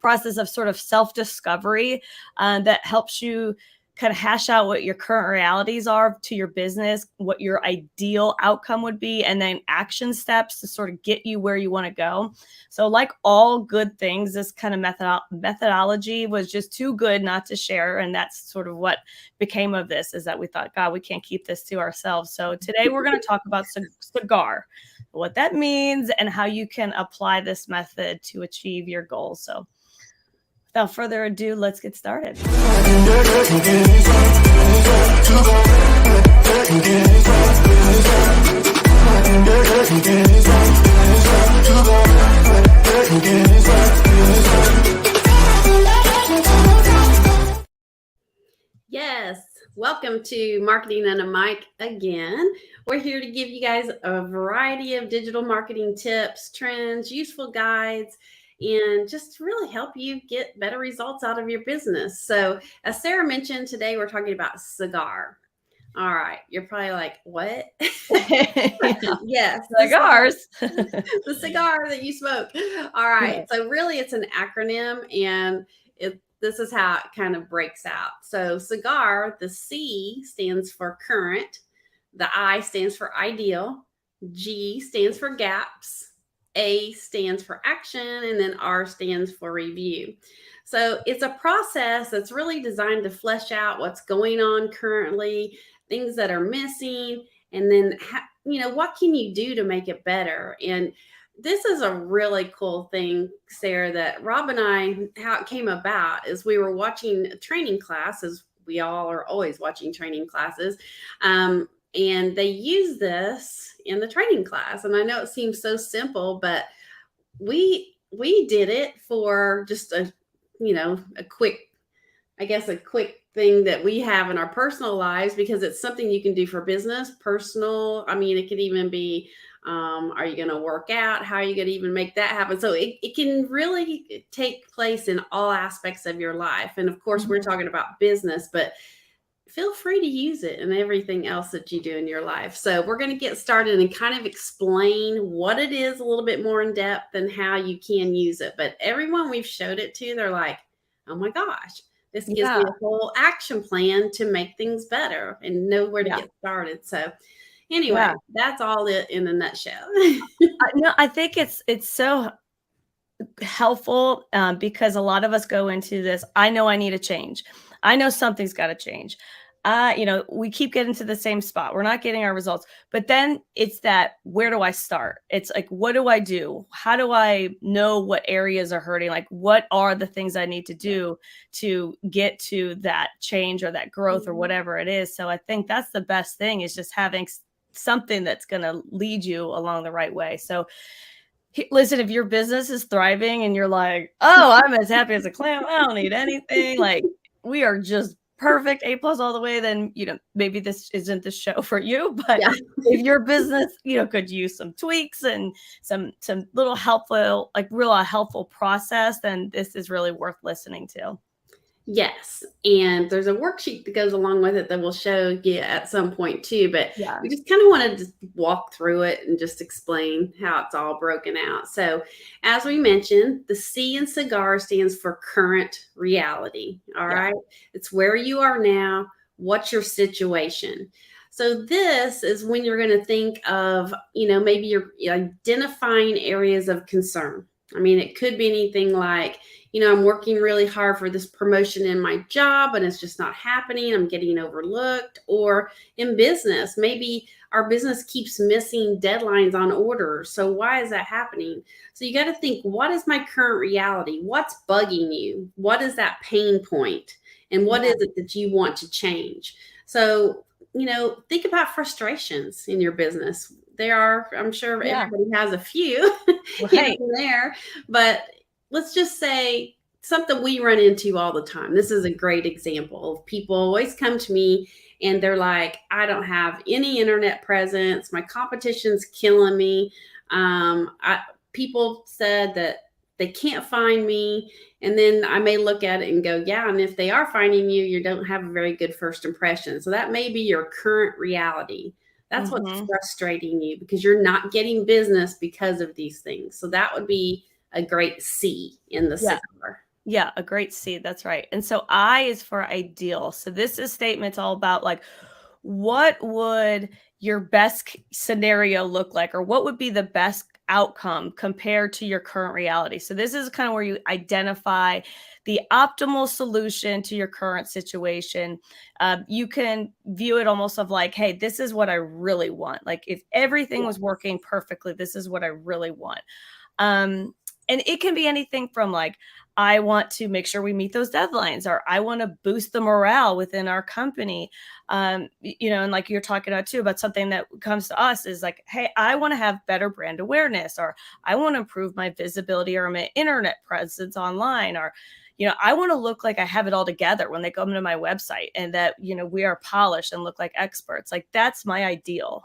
process of sort of self-discovery that helps you kind of hash out what your current realities are to your business, what your ideal outcome would be, and then action steps to sort of get you where you want to go. So like all good things, this kind of methodology was just too good not to share. And that's sort of what became of this, is that we thought, God, we can't keep this to ourselves. So today we're going to talk about CIGAR, what that means, and how you can apply this method to achieve your goals. So without further ado, let's get started. Yes, welcome to Marketing on a Mic again. We're here to give you guys a variety of digital marketing tips, trends, useful guides, and just really help you get better results out of your business. So as Sarah mentioned, today we're talking about CIGAR. All right, you're probably like, what? Yes, cigars. The cigar that you smoke. All right, so really it's an acronym, and this is how it kind of breaks out. So CIGAR, the C stands for current, the I stands for ideal, G stands for gaps, A stands for action, and then R stands for review. So it's a process that's really designed to flesh out what's going on currently, things that are missing, and then what can you do to make it better? And this is a really cool thing, Sarah, that Rob and I, how it came about is we were watching a training class, as we all are always watching training classes. And they use this in the training class. And I know it seems so simple, but we did it for just a quick thing that we have in our personal lives, because it's something you can do for business, personal. I mean, it could even be, are you going to work out? How are you going to even make that happen? So it can really take place in all aspects of your life. And of course, we're talking about business, but feel free to use it in everything else that you do in your life. So we're going to get started and kind of explain what it is a little bit more in depth and how you can use it. But everyone we've showed it to, they're like, oh my gosh, this gives me a whole action plan to make things better and know where to get started. So anyway, that's all it in a nutshell. No, I think it's so helpful because a lot of us go into this. I know I need a change. I know something's got to change. We keep getting to the same spot. We're not getting our results. But then it's that, where do I start? It's like, what do I do? How do I know what areas are hurting? Like, what are the things I need to do to get to that change or that growth or whatever it is? So I think that's the best thing, is just having something that's going to lead you along the right way. So listen, if your business is thriving and you're like, oh, I'm as happy as a clam, I don't need anything, like we are just perfect, A+ all the way, then, maybe this isn't the show for you. But if your business, could use some tweaks and some little helpful, like real helpful process, then this is really worth listening to. Yes. And there's a worksheet that goes along with it that we'll show you at some point too. But we just kind of want to walk through it and just explain how it's all broken out. So as we mentioned, the C in CIGAR stands for current reality. All right. It's where you are now. What's your situation? So this is when you're going to think of, maybe you're identifying areas of concern. I mean, it could be anything like, I'm working really hard for this promotion in my job and it's just not happening. I'm getting overlooked. Or in business, maybe our business keeps missing deadlines on orders. So why is that happening? So you got to think, what is my current reality? What's bugging you? What is that pain point? And what is it that you want to change? So, think about frustrations in your business. There are, I'm sure everybody has a few there, but let's just say something we run into all the time. This is a great example of people always come to me and they're like, I don't have any internet presence. My competition's killing me. People said that they can't find me. And then I may look at it and go, and if they are finding you, you don't have a very good first impression. So that may be your current reality. That's what's frustrating you, because you're not getting business because of these things. So that would be a great C in the Yeah. CIGAR. Yeah, a great seed. That's right. And so I is for ideal. So this is statements all about like what would your best scenario look like, or what would be the best outcome compared to your current reality. So this is kind of where you identify the optimal solution to your current situation. You can view it almost of like, hey, this is what I really want. Like if everything was working perfectly, this is what I really want. Um, and it can be anything from like, I want to make sure we meet those deadlines, or I want to boost the morale within our company. And like you're talking about too, about something that comes to us is like, hey, I want to have better brand awareness, or I want to improve my visibility or my internet presence online, or I want to look like I have it all together when they come to my website, and that, we are polished and look like experts. Like that's my ideal.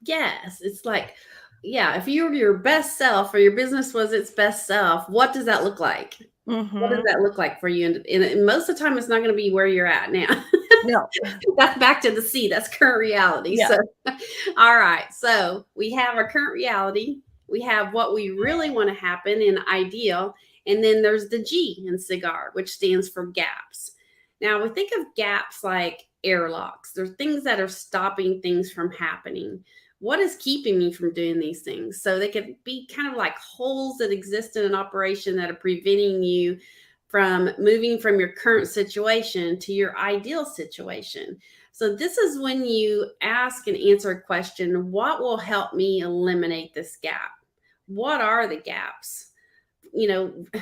Yes, it's like, yeah, if you were your best self or your business was its best self, what does that look like? What does Hmm. that look like for you? And most of the time, it's not going to be where you're at now. No. That's back to the C. That's current reality. Yeah. So, all right. So we have our current reality. We have what we really want to happen in ideal. And then there's the G in CIGAR, which stands for gaps. Now we think of gaps like airlocks. They're things that are stopping things from happening. What is keeping me from doing these things? So they could be kind of like holes that exist in an operation that are preventing you from moving from your current situation to your ideal situation. So this is when you ask and answer a question, what will help me eliminate this gap? What are the gaps? You know,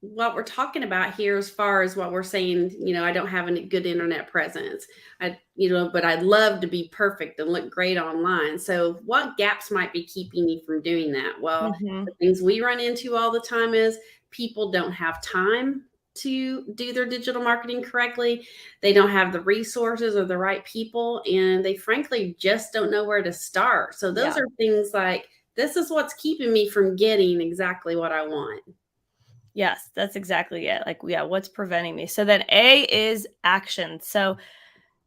what we're talking about here as far as what we're saying, I don't have a good internet presence. But I'd love to be perfect and look great online. So what gaps might be keeping me from doing that? Well, Hmm. the things we run into all the time is people don't have time to do their digital marketing correctly. They don't have the resources or the right people, and they frankly just don't know where to start. So those Yeah. are things like, this is what's keeping me from getting exactly what I want. Yes, that's exactly it. Like, yeah, what's preventing me? So then A is action. So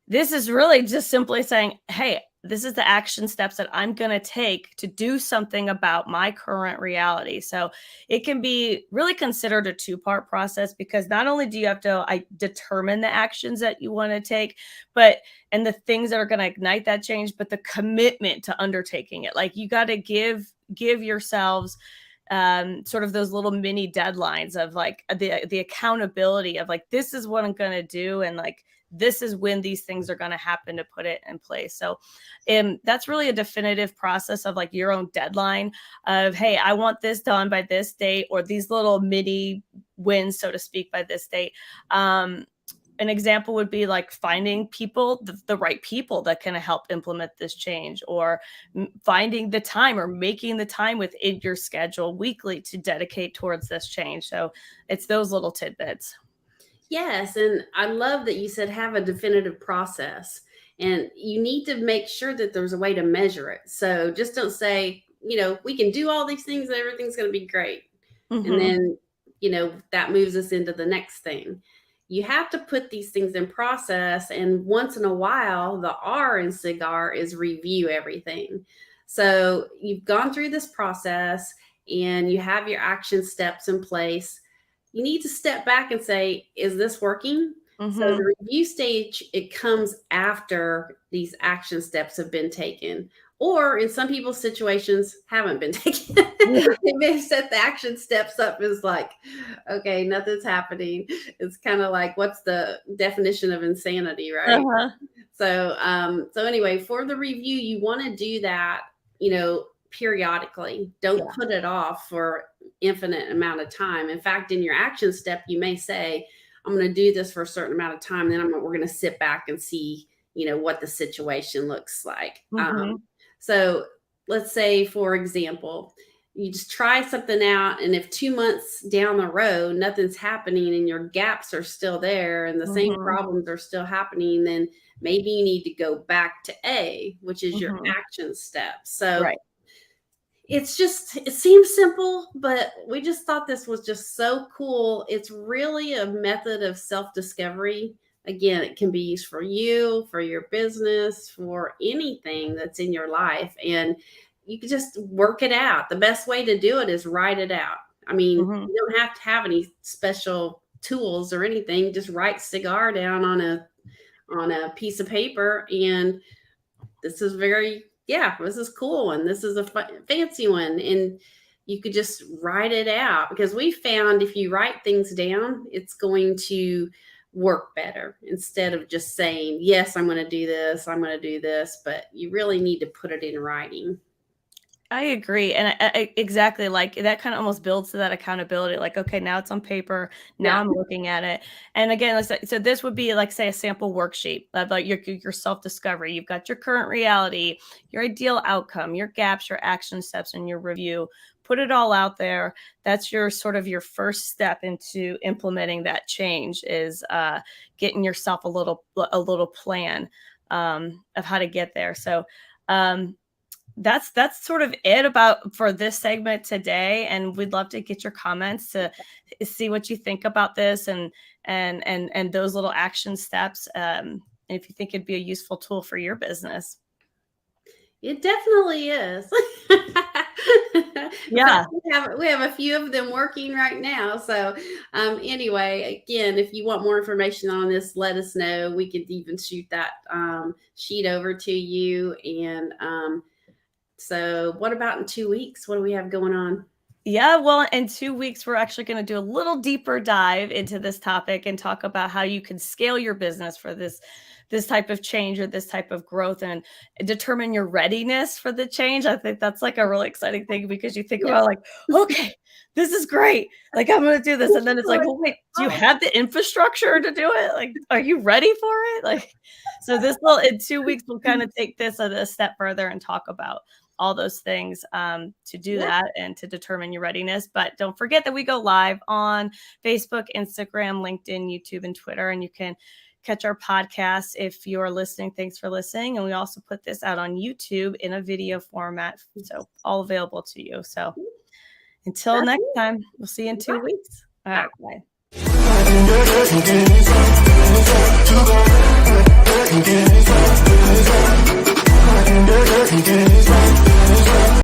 this is really just simply saying, hey, this is the action steps that I'm going to take to do something about my current reality. So it can be really considered a two-part process, because not only do you have to determine the actions that you want to take, but and the things that are going to ignite that change, but the commitment to undertaking it. Like you got to give yourselves sort of those little mini deadlines of like the accountability of like, this is what I'm going to do, and like this is when these things are going to happen, to put it in place. So that's really a definitive process of like your own deadline of, hey, I want this done by this date, or these little mini wins, so to speak, by this date. An example would be like finding people, the right people that can help implement this change, or finding the time or making the time within your schedule weekly to dedicate towards this change. So it's those little tidbits. Yes, and I love that you said have a definitive process. And you need to make sure that there's a way to measure it. So just don't say, we can do all these things and everything's going to be great. And Hmm. then, that moves us into the next thing. You have to put these things in process. And once in a while, the R in CIGAR is review everything. So you've gone through this process and you have your action steps in place. You need to step back and say, is this working? So Hmm. the review stage, it comes after these action steps have been taken, or in some people's situations haven't been taken. They may have set the action steps up as like, okay, nothing's happening. It's kind of like, what's the definition of insanity, right? Uh-huh. So anyway, for the review, you want to do that, periodically. Don't Yeah. put it off for infinite amount of time. In fact, in your action step, you may say, I'm going to do this for a certain amount of time. Then we're going to sit back and see, what the situation looks like. Hmm. So let's say, for example, you just try something out, and if 2 months down the road nothing's happening and your gaps are still there and the same Hmm. problems are still happening, then maybe you need to go back to A, which is your Hmm. action step. So Right. it seems simple, but we just thought this was just so cool. It's really a method of self-discovery. Again, it can be used for you, for your business, for anything that's in your life, and you can just work it out. The best way to do it is write it out. I mean, Mhm. you don't have to have any special tools or anything. Just write CIGAR down on a piece of paper, and this is this is cool, and this is a fancy one, and you could just write it out, because we found if you write things down, it's going to work better instead of just saying, yes, I'm going to do this, I'm going to do this, but you really need to put it in writing. I agree, and exactly, like, that kinda almost builds to that accountability, like, "Okay, now it's on paper, now Yeah. I'm looking at it," and again, let's say so this would be, like, say, a sample worksheet of, like, your self-discovery. You've got your current reality, your ideal outcome, your gaps, your action steps, and your review. Put it all out there. That's your sort of your first step into implementing that change is, getting yourself a little plan, of how to get there, so, um that's sort of it about for this segment today, and we'd love to get your comments to see what you think about this and those little action steps, and if you think it'd be a useful tool for your business. It definitely is. In fact, Yeah. we have a few of them working right now. So, anyway, again, if you want more information on this, let us know. We could even shoot that sheet over to you. And so, what about in 2 weeks? What do we have going on? Yeah, well, in 2 weeks, we're actually gonna do a little deeper dive into this topic and talk about how you can scale your business for this type of change or this type of growth and determine your readiness for the change. I think that's, like, a really exciting thing because you think Yeah. about, like, "Okay, this is great. Like, I'm gonna do this," and then it's like, "Well, wait, do you have the infrastructure to do it? Like, are you ready for it?" Like, so this will in 2 weeks, we'll kinda take this a step further and talk about all those things to do Yeah. that and to determine your readiness. But don't forget that we go live on Facebook, Instagram, LinkedIn, YouTube, and Twitter. And you can catch our podcast if you're listening. Thanks for listening. And we also put this out on YouTube in a video format. So all available to you. So until That's next it. time, we'll see you in 2 weeks. All Bye. right. Bye.